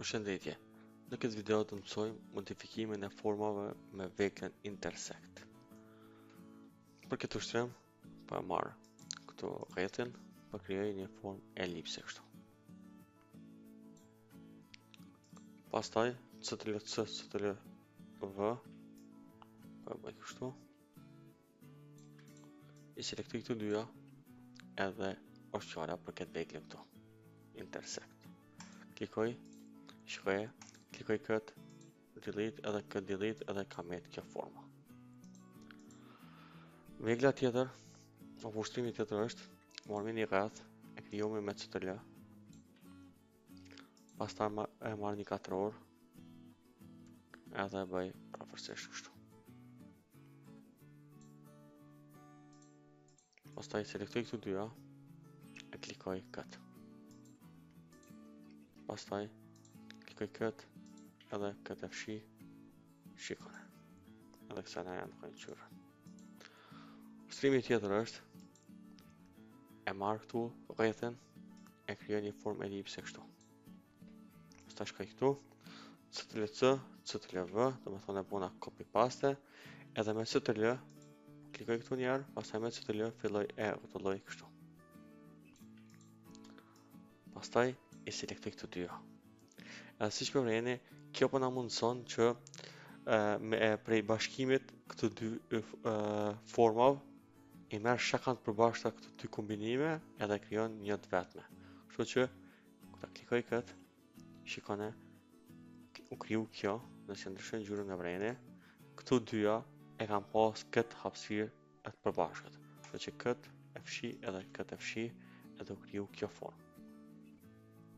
Përshëndetje. Në këtë video të mësojmë modifikimin e formave me veglën intersect. Për këtë ushtrim, pa marrë këto rrethin, pa krijoj një formë elipse kështu. Pastaj, CTRL-C, CTRL-V, pa bëj kështu. I selektoj këto dyja edhe osqara për këtë veglë këtu. Intersect. Klikoj, shkoj, klikoj këtë, delete edhe këtë delete edhe kamet kjo forma. Vegla tjetër, ushtimi tjetër është, marrë një rreth, e krijojmë me CTRL. Pastaj e marrë një katror, edhe e bëj prapërsisht kështu. Pastaj selektoj këtu dyja, e klikoj këtë. Pastaj klikoj këtë, edhe këtë e fshi, shikone. Edhe kësa në janë kënë qyrë. Ushtrimi tjetër është, e marrë këtu rrethin, e krijoj një formë elipse kështu. Pastaj shkoj këtu, CTRL-C, CTRL-V, do me thonë e bona copy paste, edhe me CTRL, klikoj këtu njerë, pastaj me CTRL filloj e rrotulloj kështu. Pastaj i selektoj këtu dyja. Edhe si që përmeni, kjo po na mundëson që prej bashkimit këtë dy formave i merr shakant përbashkëta këto dy kombinime edhe krijon një të vetme. Kështu që ta klikoj këtë, shikone, u kriju kjo, nëse ndryshon ngjyrën nga brenda, këto dyja e kanë pas këtë hapësirë të përbashkët. Kështu që këtë e fshi edhe këtë e fshi edhe u kriju kjo formë.